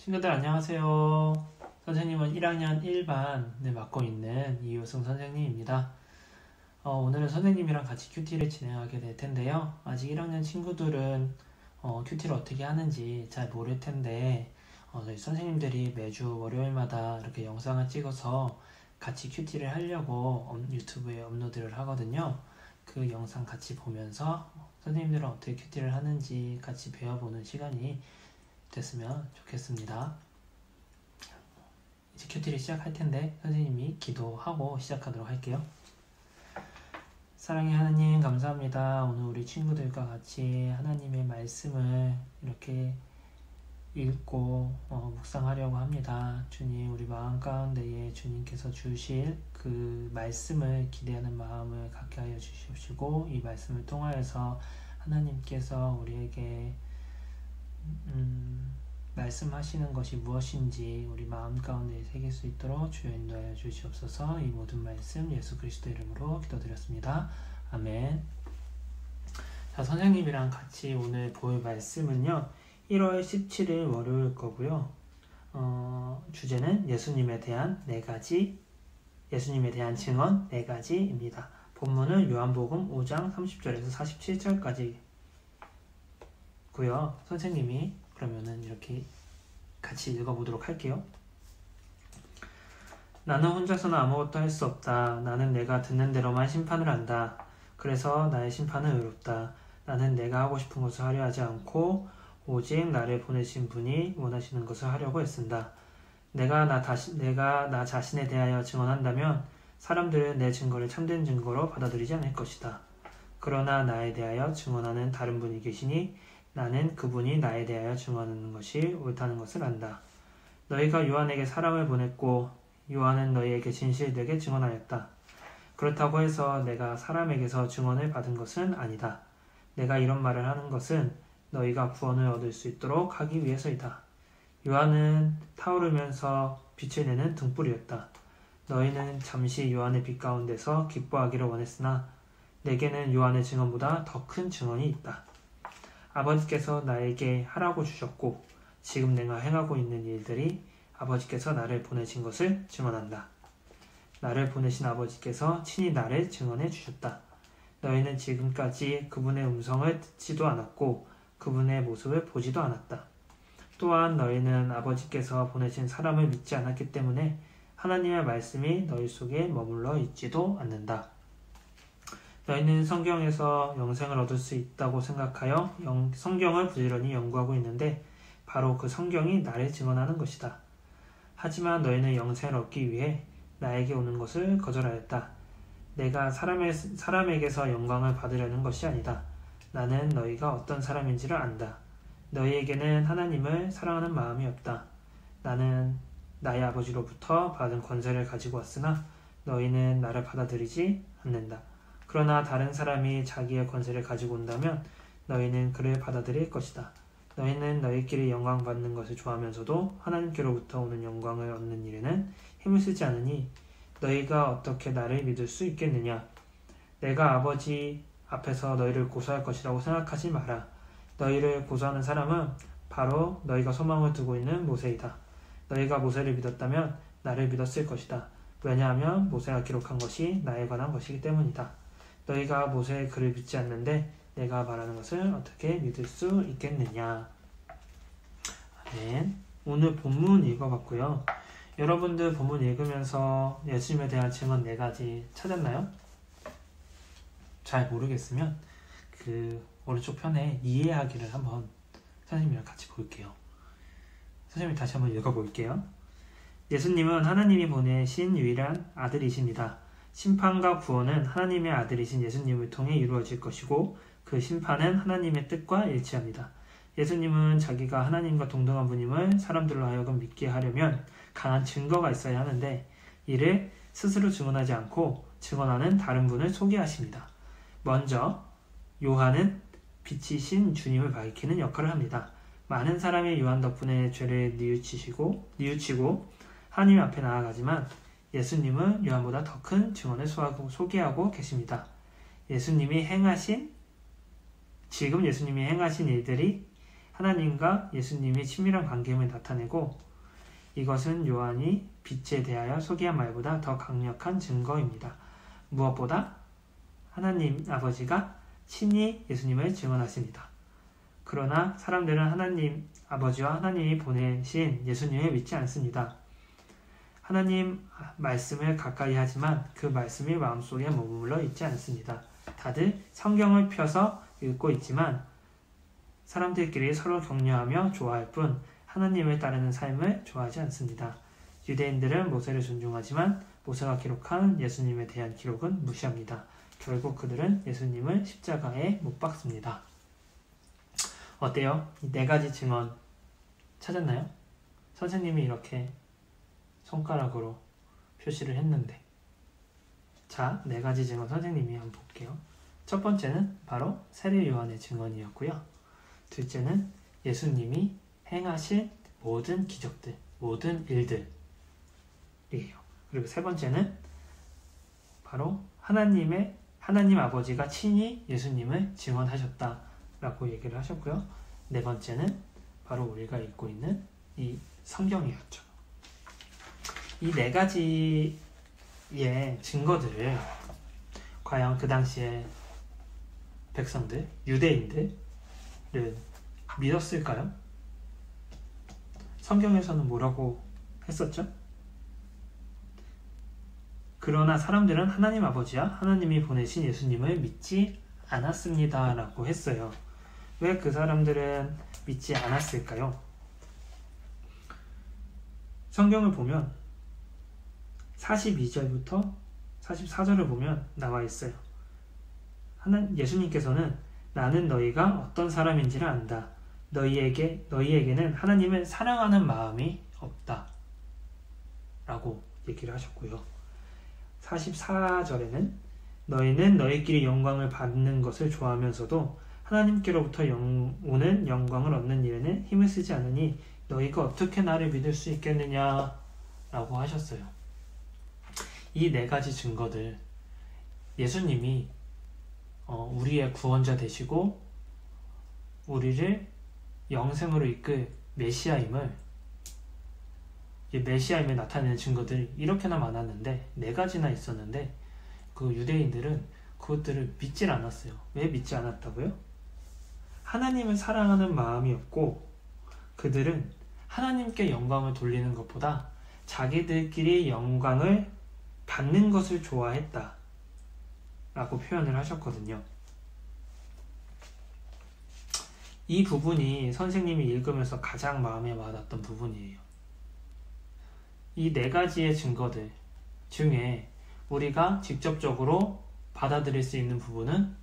친구들 안녕하세요. 선생님은 1학년 1반을 맡고 있는 이효승 선생님입니다. 오늘은 선생님이랑 같이 큐티를 진행하게 될 텐데요. 아직 1학년 친구들은 큐티를 어떻게 하는지 잘 모를 텐데 저희 선생님들이 매주 월요일마다 이렇게 영상을 찍어서 같이 큐티를 하려고 유튜브에 업로드를 하거든요. 그 영상 같이 보면서 선생님들은 어떻게 큐티를 하는지 같이 배워보는 시간이 됐으면 좋겠습니다. 이제 큐티를 시작할 텐데 선생님이 기도하고 시작하도록 할게요. 사랑의 하나님 감사합니다. 오늘 우리 친구들과 같이 하나님의 말씀을 이렇게 읽고 묵상하려고 합니다. 주님, 우리 마음 가운데에 주님께서 주실 그 말씀을 기대하는 마음을 갖게 하여 주시옵시고, 이 말씀을 통하여서 하나님께서 우리에게 말씀하시는 것이 무엇인지 우리 마음 가운데 새길 수 있도록 주여 인도하여 주시옵소서. 이 모든 말씀 예수 그리스도 이름으로 기도드렸습니다. 아멘. 자, 선생님이랑 같이 오늘 볼 말씀은요, 1월 17일 월요일 거고요. 주제는 예수님에 대한 증언 4가지입니다. 본문은 요한복음 5장 30절에서 47절까지 고요. 선생님이 그러면은 이렇게 같이 읽어보도록 할게요. 나는 혼자서는 아무것도 할 수 없다. 나는 내가 듣는 대로만 심판을 한다. 그래서 나의 심판은 의롭다. 나는 내가 하고 싶은 것을 하려 하지 않고 오직 나를 보내신 분이 원하시는 것을 하려고 애쓴다. 내가 나 자신에 대하여 증언한다면 사람들은 내 증거를 참된 증거로 받아들이지 않을 것이다. 그러나 나에 대하여 증언하는 다른 분이 계시니 나는 그분이 나에 대하여 증언하는 것이 옳다는 것을 안다. 너희가 요한에게 사람을 보냈고 요한은 너희에게 진실되게 증언하였다. 그렇다고 해서 내가 사람에게서 증언을 받은 것은 아니다. 내가 이런 말을 하는 것은 너희가 구원을 얻을 수 있도록 하기 위해서이다. 요한은 타오르면서 빛을 내는 등불이었다. 너희는 잠시 요한의 빛 가운데서 기뻐하기를 원했으나 내게는 요한의 증언보다 더 큰 증언이 있다. 아버지께서 나에게 하라고 주셨고 지금 내가 행하고 있는 일들이 아버지께서 나를 보내신 것을 증언한다. 나를 보내신 아버지께서 친히 나를 증언해 주셨다. 너희는 지금까지 그분의 음성을 듣지도 않았고 그분의 모습을 보지도 않았다. 또한 너희는 아버지께서 보내신 사람을 믿지 않았기 때문에 하나님의 말씀이 너희 속에 머물러 있지도 않는다. 너희는 성경에서 영생을 얻을 수 있다고 생각하여 성경을 부지런히 연구하고 있는데 바로 그 성경이 나를 증언하는 것이다. 하지만 너희는 영생을 얻기 위해 나에게 오는 것을 거절하였다. 내가 사람에게서 영광을 받으려는 것이 아니다. 나는 너희가 어떤 사람인지를 안다. 너희에게는 하나님을 사랑하는 마음이 없다. 나는 나의 아버지로부터 받은 권세를 가지고 왔으나 너희는 나를 받아들이지 않는다. 그러나 다른 사람이 자기의 권세를 가지고 온다면 너희는 그를 받아들일 것이다. 너희는 너희끼리 영광 받는 것을 좋아하면서도 하나님께로부터 오는 영광을 얻는 일에는 힘을 쓰지 않으니 너희가 어떻게 나를 믿을 수 있겠느냐? 내가 아버지 앞에서 너희를 고소할 것이라고 생각하지 마라. 너희를 고소하는 사람은 바로 너희가 소망을 두고 있는 모세이다. 너희가 모세를 믿었다면 나를 믿었을 것이다. 왜냐하면 모세가 기록한 것이 나에 관한 것이기 때문이다. 너희가 모세의 글을 믿지 않는데 내가 말하는 것을 어떻게 믿을 수 있겠느냐. 아멘. 오늘 본문 읽어봤고요. 여러분들 본문 읽으면서 예수님에 대한 증언 4가지 찾았나요? 잘 모르겠으면 그 오른쪽 편에 이해하기를 한번 선생님이랑 같이 볼게요. 선생님이 다시 한번 읽어볼게요. 예수님은 하나님이 보내신 유일한 아들이십니다. 심판과 구원은 하나님의 아들이신 예수님을 통해 이루어질 것이고 그 심판은 하나님의 뜻과 일치합니다. 예수님은 자기가 하나님과 동등한 분임을 사람들로 하여금 믿게 하려면 강한 증거가 있어야 하는데 이를 스스로 증언하지 않고 증언하는 다른 분을 소개하십니다. 먼저 요한은 빛이신 주님을 밝히는 역할을 합니다. 많은 사람이 요한 덕분에 죄를 뉘우치고 하나님 앞에 나아가지만 예수님은 요한보다 더 큰 증언을 소개하고 계십니다. 지금 예수님이 행하신 일들이 하나님과 예수님의 친밀한 관계임을 나타내고 이것은 요한이 빛에 대하여 소개한 말보다 더 강력한 증거입니다. 무엇보다 하나님 아버지가 친히 예수님을 증언하십니다. 그러나 사람들은 하나님 아버지와 하나님이 보내신 예수님을 믿지 않습니다. 하나님 말씀을 가까이 하지만 그 말씀이 마음속에 머물러 있지 않습니다. 다들 성경을 펴서 읽고 있지만 사람들끼리 서로 격려하며 좋아할 뿐 하나님을 따르는 삶을 좋아하지 않습니다. 유대인들은 모세를 존중하지만 모세가 기록한 예수님에 대한 기록은 무시합니다. 결국 그들은 예수님을 십자가에 못 박습니다. 어때요? 이 네 가지 증언 찾았나요? 선생님이 이렇게 손가락으로 표시를 했는데 자, 네 가지 증언 선생님이 한번 볼게요. 첫 번째는 바로 세례 요한의 증언이었고요. 둘째는 예수님이 행하신 모든 기적들, 모든 일들이에요. 그리고 세 번째는 바로 하나님 아버지가 친히 예수님을 증언하셨다라고 얘기를 하셨고요. 네 번째는 바로 우리가 읽고 있는 이 성경이었죠. 이 네 가지의 증거들을 과연 그 당시에 백성들, 유대인들은 믿었을까요? 성경에서는 뭐라고 했었죠? 그러나 사람들은 하나님 아버지와 하나님이 보내신 예수님을 믿지 않았습니다 라고 했어요. 왜 그 사람들은 믿지 않았을까요? 성경을 보면 42절부터 44절을 보면 나와 있어요. 예수님께서는 나는 너희가 어떤 사람인지를 안다. 너희에게는 하나님을 사랑하는 마음이 없다. 라고 얘기를 하셨고요. 44절에는 너희는 너희끼리 영광을 받는 것을 좋아하면서도 하나님께로부터 오는 영광을 얻는 일에는 힘을 쓰지 않으니 너희가 어떻게 나를 믿을 수 있겠느냐 라고 하셨어요. 이 네 가지 증거들, 예수님이 우리의 구원자 되시고 우리를 영생으로 이끌 메시아임을 나타내는 증거들이 이렇게나 많았는데 네 가지나 있었는데 그 유대인들은 그것들을 믿질 않았어요. 왜 믿지 않았다고요? 하나님을 사랑하는 마음이 없고 그들은 하나님께 영광을 돌리는 것보다 자기들끼리 영광을 받는 것을 좋아했다 라고 표현을 하셨거든요. 이 부분이 선생님이 읽으면서 가장 마음에 와닿던 부분이에요. 이 네 가지의 증거들 중에 우리가 직접적으로 받아들일 수 있는 부분은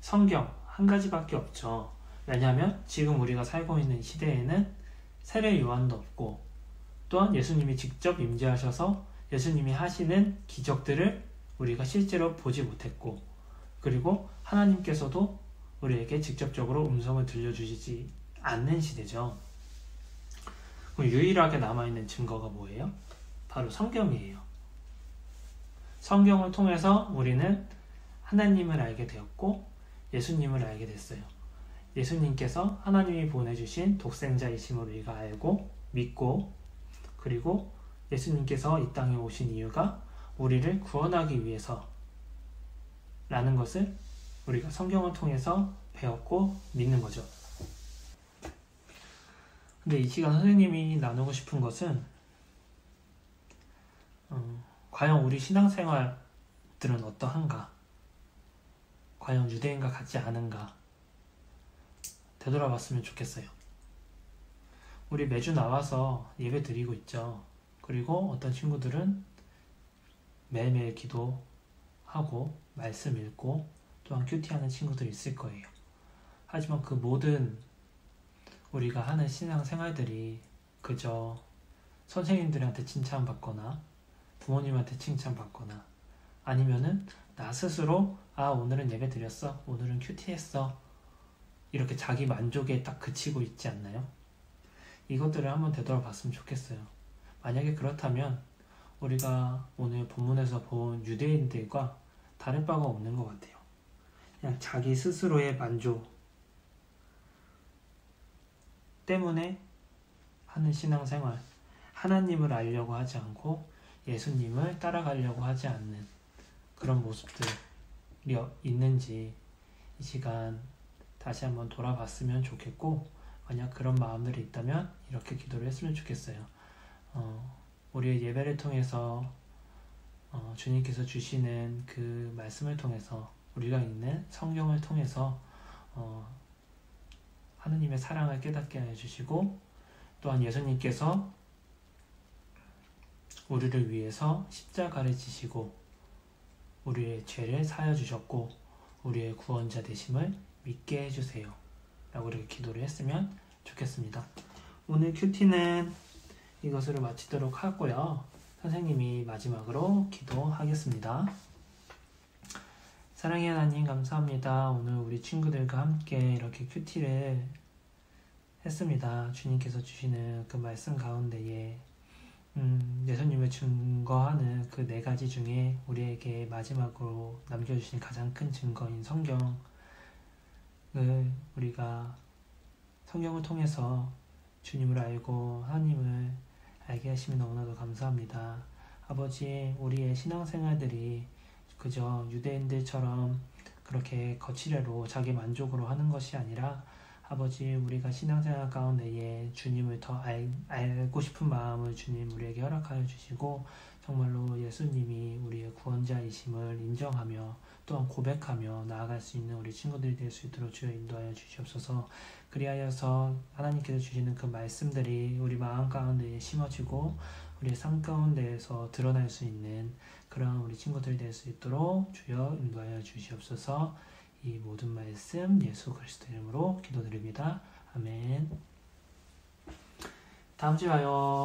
성경 한 가지밖에 없죠. 왜냐하면 지금 우리가 살고 있는 시대에는 세례 요한도 없고 또한 예수님이 직접 임재하셔서 예수님이 하시는 기적들을 우리가 실제로 보지 못했고 그리고 하나님께서도 우리에게 직접적으로 음성을 들려주시지 않는 시대죠. 그럼 유일하게 남아있는 증거가 뭐예요? 바로 성경이에요. 성경을 통해서 우리는 하나님을 알게 되었고 예수님을 알게 됐어요. 예수님께서 하나님이 보내주신 독생자이심을 우리가 알고 믿고 그리고 예수님께서 이 땅에 오신 이유가 우리를 구원하기 위해서 라는 것을 우리가 성경을 통해서 배웠고 믿는 거죠. 근데 이 시간 선생님이 나누고 싶은 것은 과연 우리 신앙생활들은 어떠한가? 과연 유대인과 같지 않은가? 되돌아봤으면 좋겠어요. 우리 매주 나와서 예배 드리고 있죠. 그리고 어떤 친구들은 매일매일 기도하고 말씀 읽고 또한 큐티하는 친구들이 있을 거예요. 하지만 그 모든 우리가 하는 신앙생활들이 그저 선생님들한테 칭찬받거나 부모님한테 칭찬받거나 아니면은 나 스스로 오늘은 예배 드렸어, 오늘은 큐티했어 이렇게 자기 만족에 딱 그치고 있지 않나요? 이것들을 한번 되돌아봤으면 좋겠어요. 만약에 그렇다면 우리가 오늘 본문에서 본 유대인들과 다를 바가 없는 것 같아요. 그냥 자기 스스로의 만족, 때문에 하는 신앙생활, 하나님을 알려고 하지 않고 예수님을 따라가려고 하지 않는 그런 모습들이 있는지 이 시간 다시 한번 돌아봤으면 좋겠고, 만약 그런 마음들이 있다면 이렇게 기도를 했으면 좋겠어요. 우리의 예배를 통해서 주님께서 주시는 그 말씀을 통해서, 우리가 읽는 성경을 통해서 하느님의 사랑을 깨닫게 하여 주시고, 또한 예수님께서 우리를 위해서 십자가를 지시고 우리의 죄를 사여 주셨고 우리의 구원자 되심을 믿게 해주세요 라고 이렇게 기도를 했으면 좋겠습니다. 오늘 큐티는 이것으로 마치도록 하고요. 선생님이 마지막으로 기도하겠습니다. 사랑의 하나님, 감사합니다. 오늘 우리 친구들과 함께 이렇게 큐티를 했습니다. 주님께서 주시는 그 말씀 가운데에 예수님을 증거하는 그 4가지 중에 우리에게 마지막으로 남겨주신 가장 큰 증거인 성경을 우리가 성경을 통해서 주님을 알고 하나님을 알게 하시면 너무나도 감사합니다. 아버지, 우리의 신앙생활들이 그저 유대인들처럼 그렇게 거칠애로 자기 만족으로 하는 것이 아니라, 아버지, 우리가 신앙생활 가운데에 주님을 더 알고 싶은 마음을 주님 우리에게 허락하여 주시고, 정말로 예수님이 우리의 구원자이심을 인정하며 또한 고백하며 나아갈 수 있는 우리 친구들이 될 수 있도록 주여 인도하여 주시옵소서. 그리하여서 하나님께서 주시는 그 말씀들이 우리 마음 가운데에 심어지고 우리의 삶 가운데에서 드러날 수 있는 그런 우리 친구들이 될 수 있도록 주여 인도하여 주시옵소서. 이 모든 말씀 예수 그리스도 이름으로 기도드립니다. 아멘. 다음 주에 봐요.